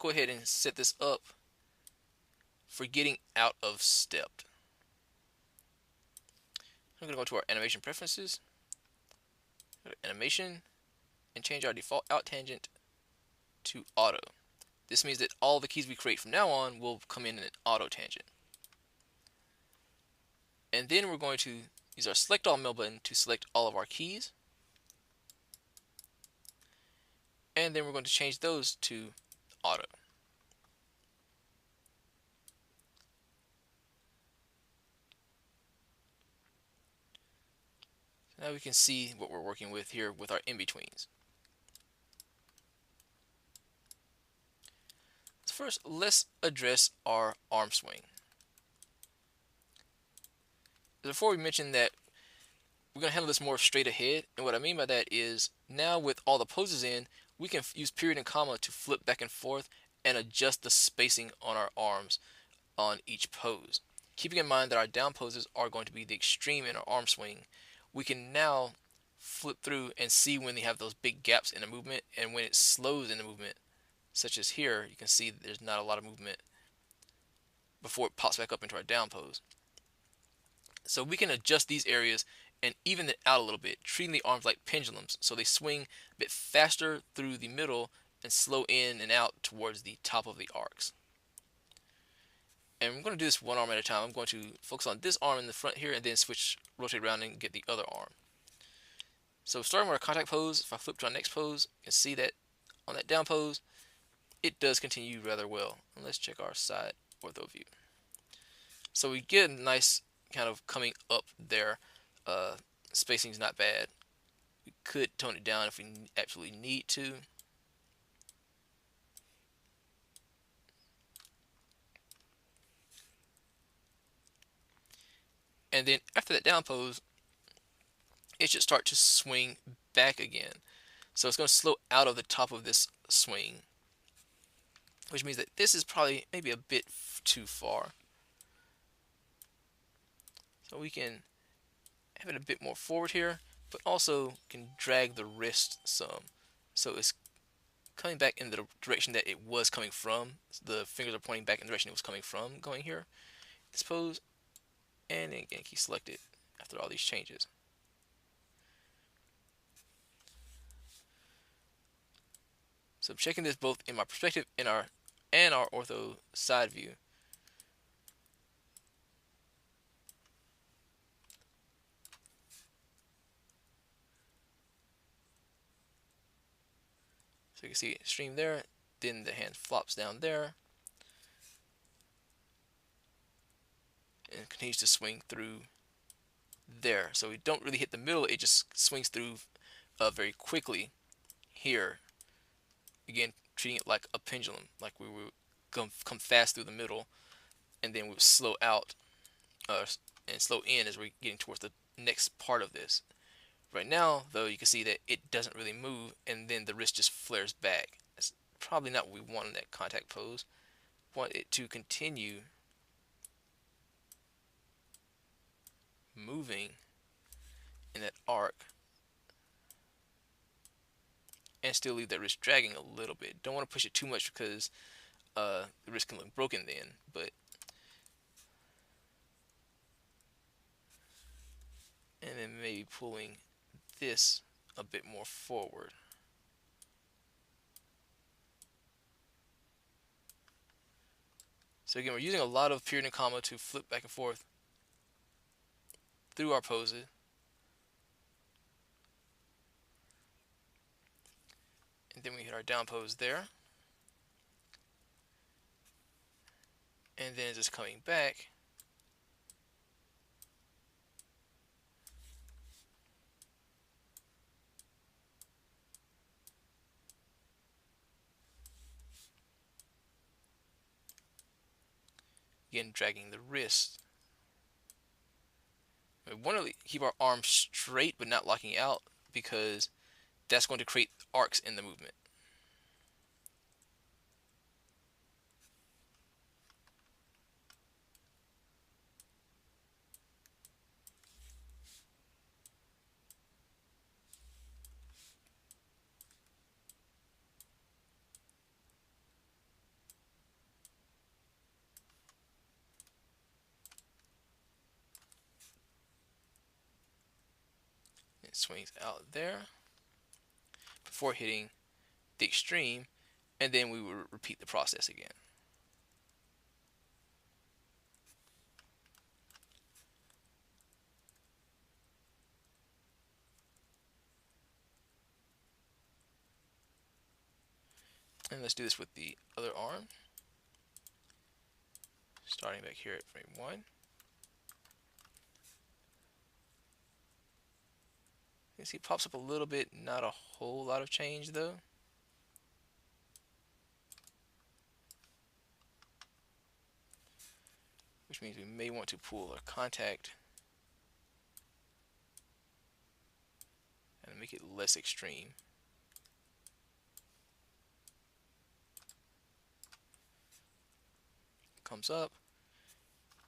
go ahead and set this up for getting out of stepped. I'm going to go to our animation preferences, go to animation, and change our default out tangent to auto. This means that all the keys we create from now on will come in an auto tangent. And then we're going to use our select all mill button to select all of our keys. And then we're going to change those to auto. Now we can see what we're working with here with our in-betweens. So first, let's address our arm swing. Before we mentioned that we're going to handle this more straight ahead, and what I mean by that is now with all the poses in, we can use period and comma to flip back and forth and adjust the spacing on our arms on each pose. Keeping in mind that our down poses are going to be the extreme in our arm swing, we can now flip through and see when they have those big gaps in the movement, and when it slows in the movement, such as here, you can see that there's not a lot of movement before it pops back up into our down pose. So we can adjust these areas and even it out a little bit, treating the arms like pendulums so they swing a bit faster through the middle and slow in and out towards the top of the arcs. And I'm going to do this one arm at a time. I'm going to focus on this arm in the front here and then rotate around and get the other arm. So starting with our contact pose, if I flip to our next pose, you can see that on that down pose, it does continue rather well. And let's check our side ortho view. So we get a nice kind of coming up there. Spacing is not bad. We could tone it down if we absolutely need to. And then after that down pose, it should start to swing back again. So it's going to slow out of the top of this swing, which means that this is probably maybe a bit too far. So we can have it a bit more forward here, but also can drag the wrist some. So it's coming back in the direction that it was coming from. The fingers are pointing back in the direction it was coming from, going here. This pose, and then again, keep selected after all these changes. So I'm checking this both in my perspective and our ortho side view. So you can see it stream there, then the hand flops down there, and continues to swing through there. So we don't really hit the middle, it just swings through very quickly here. Again, treating it like a pendulum, like we would come fast through the middle, and then we would slow out and slow in as we're getting towards the next part of this. Right now, though, you can see that it doesn't really move, and then the wrist just flares back. That's probably not what we want in that contact pose. We want it to continue moving in that arc and still leave that wrist dragging a little bit. Don't want to push it too much because the wrist can look broken then, but and then maybe pulling this a bit more forward. So again, we're using a lot of period and comma to flip back and forth through our poses. And then we hit our down pose there. And then just coming back. Again, dragging the wrist. We want to keep our arms straight but not locking out because that's going to create arcs in the movement. swings out there before hitting the extreme, and then we will repeat the process again. And let's do this with the other arm. Starting back here at frame 1. You can see it pops up a little bit, not a whole lot of change though. Which means we may want to pull a contact and make it less extreme. Comes up,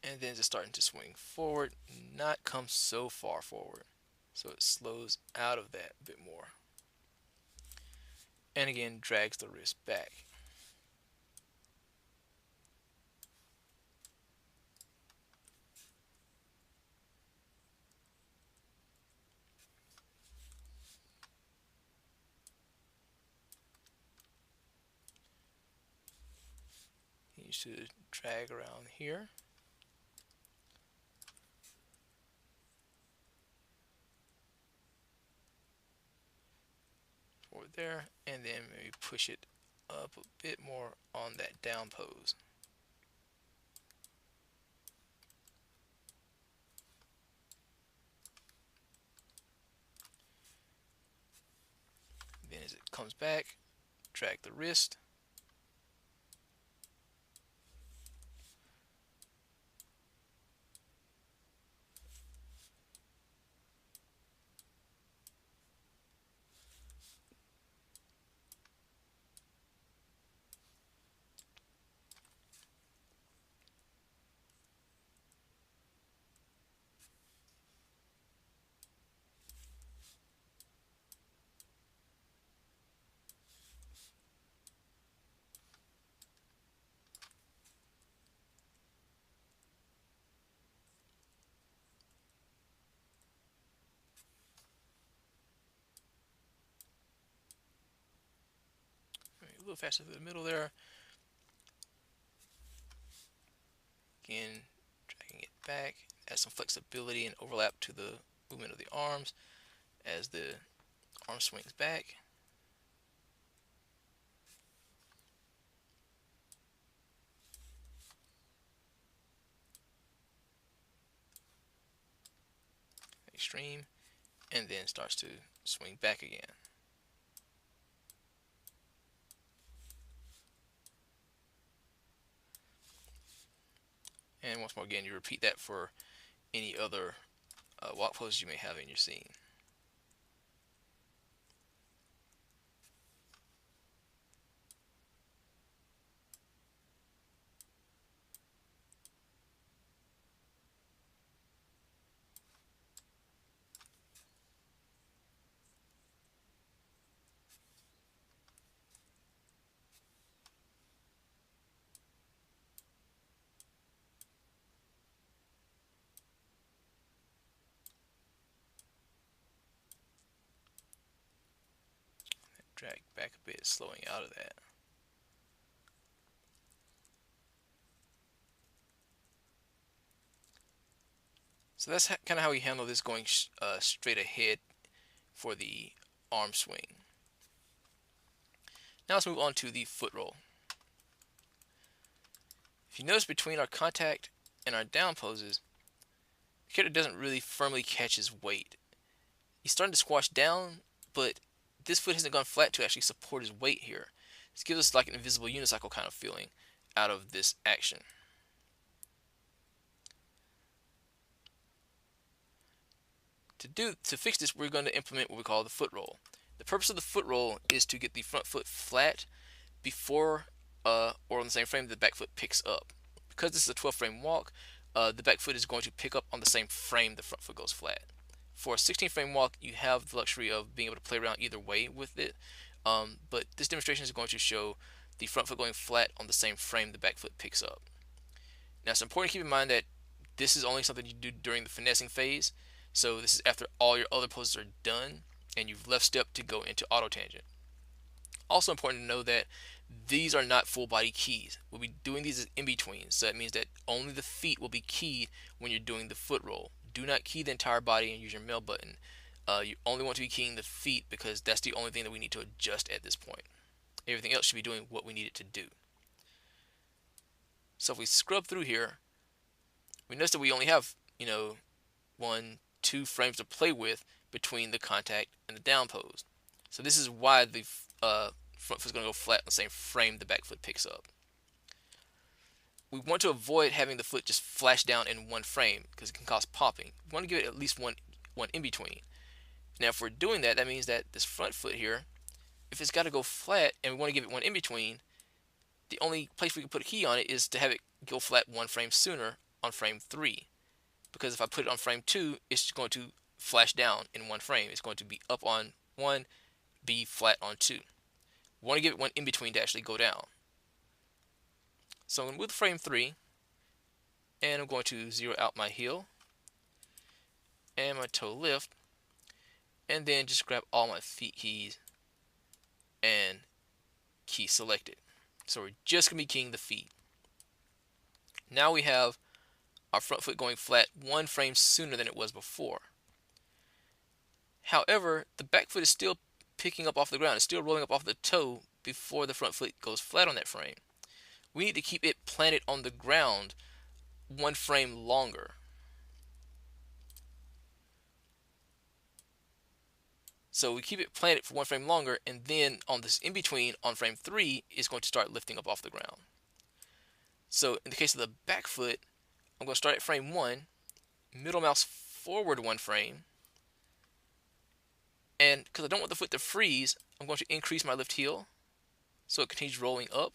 and then it's starting to swing forward, not come so far forward. So it slows out of that a bit more. And again, drags the wrist back. You should drag around here. Forward there, and then maybe push it up a bit more on that down pose. Then as it comes back, drag the wrist. A little faster through the middle there. Again, dragging it back, add some flexibility and overlap to the movement of the arms as the arm swings back. Extreme, and then starts to swing back again. And once more again, you repeat that for any other walk poses you may have in your scene. Drag back a bit, slowing out of that. So that's kind of how we handle this going straight ahead for the arm swing. Now let's move on to the foot roll. If you notice between our contact and our down poses, the character doesn't really firmly catch his weight. He's starting to squash down, but this foot hasn't gone flat to actually support his weight here. This gives us like an invisible unicycle kind of feeling out of this action. To fix this, we're going to implement what we call the foot roll. The purpose of the foot roll is to get the front foot flat before or on the same frame the back foot picks up. Because this is a 12 frame walk, the back foot is going to pick up on the same frame the front foot goes flat. For a 16 frame walk, you have the luxury of being able to play around either way with it, but this demonstration is going to show the front foot going flat on the same frame the back foot picks up. Now it's important to keep in mind that this is only something you do during the finessing phase. So this is after all your other poses are done and you've left step to go into auto tangent. Also important to know that these are not full body keys. We'll be doing these as in between, so that means that only the feet will be keyed when you're doing the foot roll. Do not key the entire body and use your mail button. You only want to be keying the feet because that's the only thing that we need to adjust at this point. Everything else should be doing what we need it to do. So if we scrub through here, we notice that we only have, 1, 2 frames to play with between the contact and the down pose. So this is why the front foot is going to go flat on the same frame the back foot picks up. We want to avoid having the foot just flash down in one frame because it can cause popping. We want to give it at least one in between. Now if we're doing that, that means that this front foot here, if it's got to go flat and we want to give it one in between, the only place we can put a key on it is to have it go flat 1 frame sooner on frame 3. Because if I put it on frame 2, it's going to flash down in 1 frame. It's going to be up on 1, be flat on 2. We want to give it one in between to actually go down. So I'm going to move to frame 3, and I'm going to zero out my heel and my toe lift, and then just grab all my feet keys and key selected. So we're just going to be keying the feet. Now we have our front foot going flat 1 frame sooner than it was before. However, the back foot is still picking up off the ground. It's still rolling up off the toe before the front foot goes flat on that frame. We need to keep it planted on the ground 1 frame longer. So we keep it planted for 1 frame longer, and then on this in between on frame 3 is going to start lifting up off the ground. So in the case of the back foot, I'm going to start at frame 1, middle mouse forward 1 frame, and because I don't want the foot to freeze, I'm going to increase my lift heel so it continues rolling up,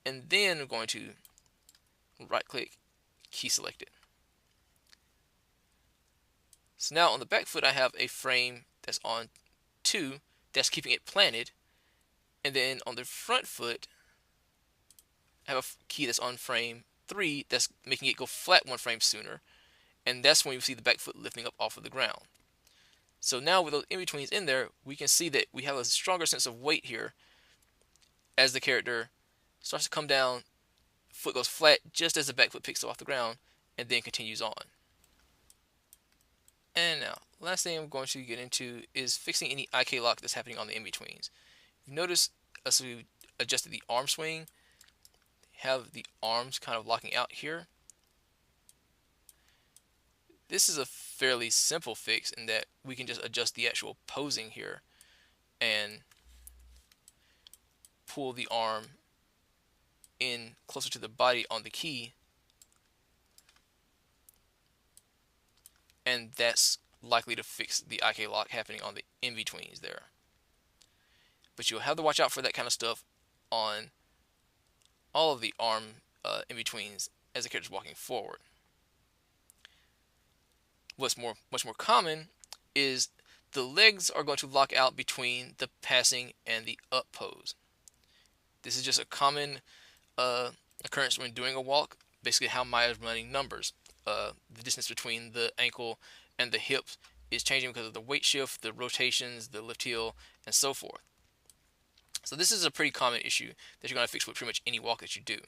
and then I'm going to right click, key select it. So now on the back foot I have a frame that's on 2 that's keeping it planted, and then on the front foot I have a key that's on frame 3 that's making it go flat 1 frame sooner, and that's when you see the back foot lifting up off of the ground. So now with those in-betweens in there, we can see that we have a stronger sense of weight here as the character starts to come down, foot goes flat just as the back foot picks up off the ground, and then continues on. And now, last thing I'm going to get into is fixing any IK lock that's happening on the in-betweens. Notice as we adjusted the arm swing, have the arms kind of locking out here. This is a fairly simple fix in that we can just adjust the actual posing here and pull the arm in closer to the body on the key, and that's likely to fix the IK lock happening on the in-betweens there. But you'll have to watch out for that kind of stuff on all of the arm in-betweens as the character's walking forward. What's much more common is the legs are going to lock out between the passing and the up pose. This is just a common occurrence when doing a walk, basically how Maya is running numbers. The distance between the ankle and the hips is changing because of the weight shift, the rotations, the lift heel, and so forth. So this is a pretty common issue that you're going to fix with pretty much any walk that you do.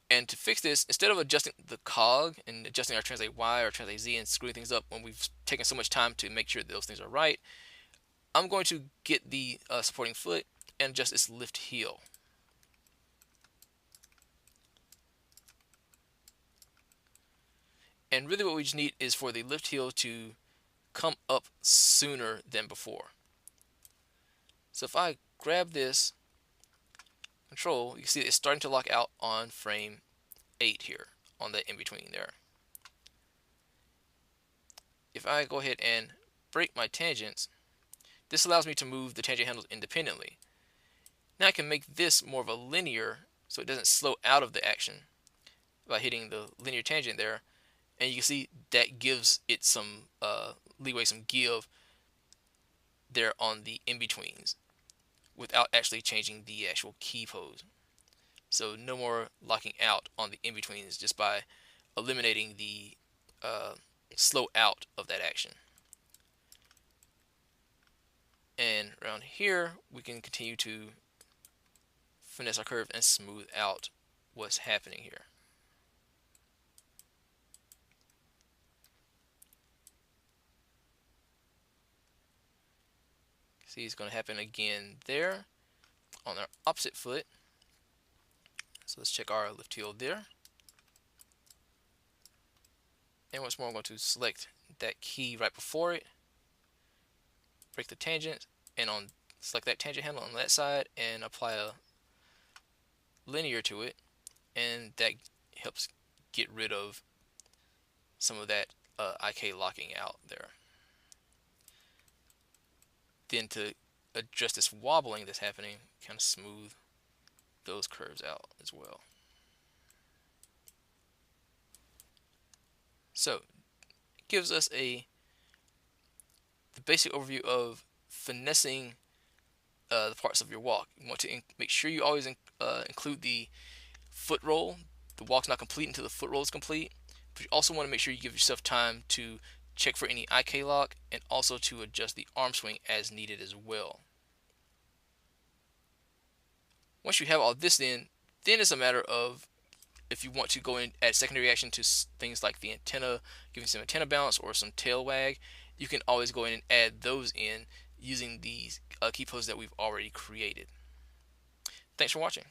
And to fix this, instead of adjusting the cog and adjusting our translate Y or translate Z and screwing things up when we've taken so much time to make sure that those things are right, I'm going to get the supporting foot and adjust its lift heel. And really what we just need is for the lift heel to come up sooner than before. So if I grab this control, you can see it's starting to lock out on frame 8 here on the in-between there. If I go ahead and break my tangents, this allows me to move the tangent handles independently. Now I can make this more of a linear so it doesn't slow out of the action by hitting the linear tangent there, and you can see that gives it some leeway, some give there on the in-betweens without actually changing the actual key pose. So no more locking out on the in-betweens just by eliminating the slow out of that action. And around here, we can continue to finesse our curve and smooth out what's happening here. See, it's going to happen again there on our opposite foot. So let's check our lift heel there. And once more, I'm going to select that key right before it, break the tangent, and select that tangent handle on that side and apply a linear to it, and that helps get rid of some of that IK locking out there. Then to address this wobbling that's happening, kind of smooth those curves out as well. So it gives us the basic overview of finessing the parts of your walk. You want to make sure you always include the foot roll. The walk's not complete until the foot roll is complete, but you also want to make sure you give yourself time to check for any IK lock and also to adjust the arm swing as needed as well. Once you have all this then it's a matter of if you want to go in add secondary action to things like the antenna, giving some antenna bounce or some tail wag, you can always go in and add those in using these key poses that we've already created. Thanks for watching.